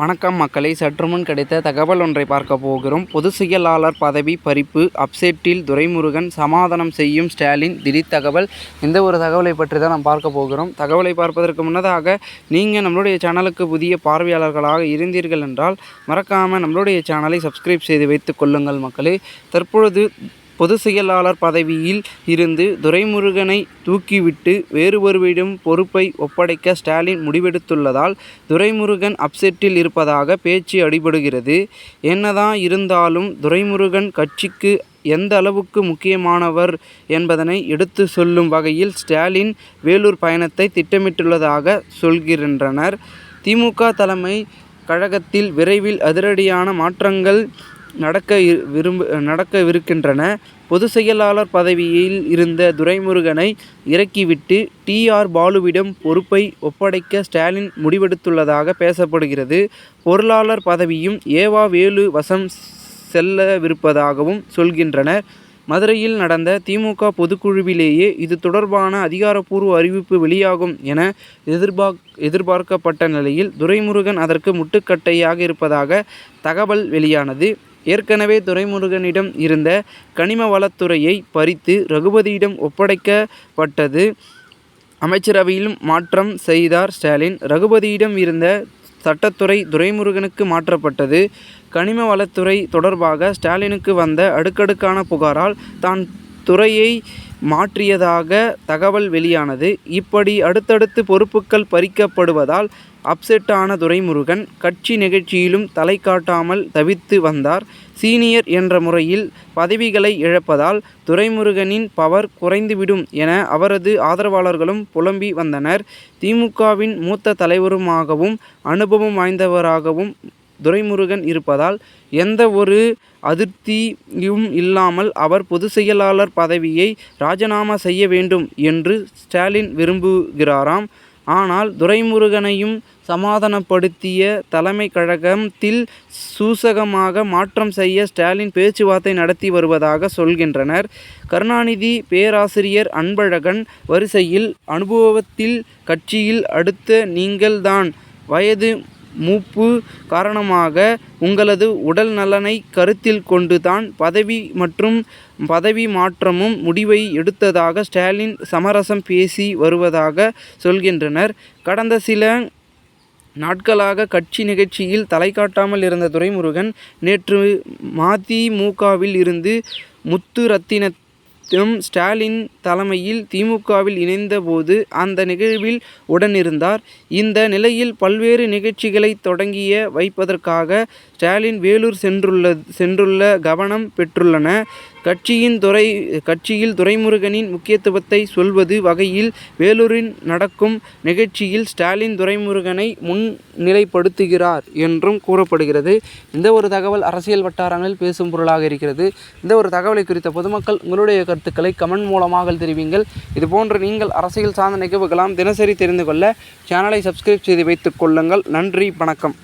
வணக்கம் மக்களை, சற்றுமுன் கிடைத்த தகவல் ஒன்றை பார்க்க போகிறோம். பொதுச் செயலாளர் பதவி பறிப்பு அப்செட்டில் துரைமுருகன் சமாதானம் செய்யும் ஸ்டாலின் திடீர் தகவல். இந்த ஒரு தகவலை பற்றி தான் நாம் பார்க்க போகிறோம். தகவலை பார்ப்பதற்கு முன்னதாக நீங்கள் நம்மளுடைய சேனலுக்கு புதிய பார்வையாளர்களாக இருந்தீர்கள் என்றால் மறக்காமல் நம்மளுடைய சேனலை சப்ஸ்கிரைப் செய்து வைத்துக் கொள்ளுங்கள் மக்களே. தற்பொழுது பொதுச் செயலாளர் பதவியில் இருந்து துரைமுருகனை தூக்கிவிட்டு வேறு ஒருவரிடம் பொறுப்பை ஒப்படைக்க ஸ்டாலின் முடிவெடுத்துள்ளதால் துரைமுருகன் அப்செட்டில் இருப்பதாக பேச்சு அடிபடுகிறது. என்னதான் இருந்தாலும் துரைமுருகன் கட்சிக்கு எந்த அளவுக்கு முக்கியமானவர் என்பதனை எடுத்து சொல்லும் வகையில் ஸ்டாலின் வேலூர் பயணத்தை திட்டமிட்டுள்ளதாக சொல்கின்றனர். திமுக தலைமை கழகத்தில் விரைவில் அதிரடியான மாற்றங்கள் நடக்கவிருக்கின்றன. பொதுச் செயலாளர் பதவியில் இருந்த துரைமுருகனை இறக்கிவிட்டு டி.ஆர். பாலுவிடம் பொறுப்பை ஒப்படைக்க ஸ்டாலின் முடிவெடுத்துள்ளதாக பேசப்படுகிறது. பொருளாளர் பதவியும் ஏவா வேலு வசம் செல்லவிருப்பதாகவும் சொல்கின்றனர். மதுரையில் நடந்த திமுக பொதுக்குழுவிலேயே இது தொடர்பான அதிகாரப்பூர்வ அறிவிப்பு வெளியாகும் என எதிர்பார்க்கப்பட்ட நிலையில் துரைமுருகன் அதற்கு முட்டுக்கட்டையாக இருப்பதாக தகவல் வெளியானது. ஏற்கனவே துரைமுருகனிடம் இருந்த கனிம வளத்துறையை பறித்து ரகுபதியிடம் ஒப்படைக்கப்பட்டது. அமைச்சரவையில் மாற்றம் செய்தார் ஸ்டாலின். ரகுபதியிடம் இருந்த சட்டத்துறை துரைமுருகனுக்கு மாற்றப்பட்டது. கனிம வளத்துறை தொடர்பாக ஸ்டாலினுக்கு வந்த அடுக்கடுக்கான புகாரால் தான் துறையை மாற்றியதாக தகவல் வெளியானது. இப்படி அடுத்தடுத்து பொறுப்புகள் பறிக்கப்படுவதால் அப்செட்டான துரைமுருகன் கட்சி நிகழ்ச்சியிலும் தலை காட்டாமல் தவித்து வந்தார். சீனியர் என்ற முறையில் பதவிகளை இழப்பதால் துரைமுருகனின் பவர் குறைந்துவிடும் என அவரது ஆதரவாளர்களும் புலம்பி வந்தனர். திமுகவின் மூத்த தலைவருமாகவும் அனுபவம் வாய்ந்தவராகவும் துரைமுருகன் இருப்பதால் எந்த ஒரு அதிருப்தியும் இல்லாமல் அவர் பொதுச் செயலாளர் பதவியை ராஜினாமா செய்ய வேண்டும் என்று ஸ்டாலின் விரும்புகிறாராம். ஆனால் துரைமுருகனையும் சமாதானப்படுத்திய தலைமை கழகத்தில் சூசகமாக மாற்றம் செய்ய ஸ்டாலின் பேச்சுவார்த்தை நடத்தி வருவதாக சொல்கின்றனர். கருணாநிதி, பேராசிரியர் அன்பழகன் வரிசையில் அனுபவத்தில் கட்சியில் அடுத்த நீங்கள்தான். வயது மூப்பு காரணமாக உங்களது உடல் நலனை கருத்தில் கொண்டுதான் பதவி மாற்றமும் முடிவை எடுத்ததாக ஸ்டாலின் சமரசம் பேசி வருவதாக சொல்கின்றனர். கடந்த சில நாட்களாக கட்சி நிகழ்ச்சியில் தலை காட்டாமல் இருந்த துரைமுருகன் நேற்று மதிமுகவில் இருந்து முத்துரத்தினத்தும் ஸ்டாலின் தலைமையில் திமுகவில் இணைந்தபோது அந்த நிகழ்வில் உடனிருந்தார். இந்த நிலையில் பல்வேறு நிகழ்ச்சிகளை தொடங்கிய வைப்பதற்காக ஸ்டாலின் வேலூர் சென்றுள்ள கவனம் பெற்றுள்ளன. கட்சியில் துரைமுருகனின் முக்கியத்துவத்தை சொல்வது வகையில் வேலூரில் நடக்கும் நிகழ்ச்சியில் ஸ்டாலின் துரைமுருகனை முன்னிலைப்படுத்துகிறார் என்றும் கூறப்படுகிறது. இந்த ஒரு தகவல் அரசியல் வட்டாரங்களில் பேசும் பொருளாக இருக்கிறது. இந்த ஒரு தகவலை குறித்த பொதுமக்கள் உங்களுடைய கருத்துக்களை கமெண்ட் மூலமாக தெரிவிங்கள். இதுபோன்று நீங்கள் அரசியல் சார்ந்த நிகழ்வுகளாம் தினசரி தெரிந்து கொள்ள சேனலை சப்ஸ்கிரைப் செய்து வைத்துக் கொள்ளுங்கள். நன்றி, வணக்கம்.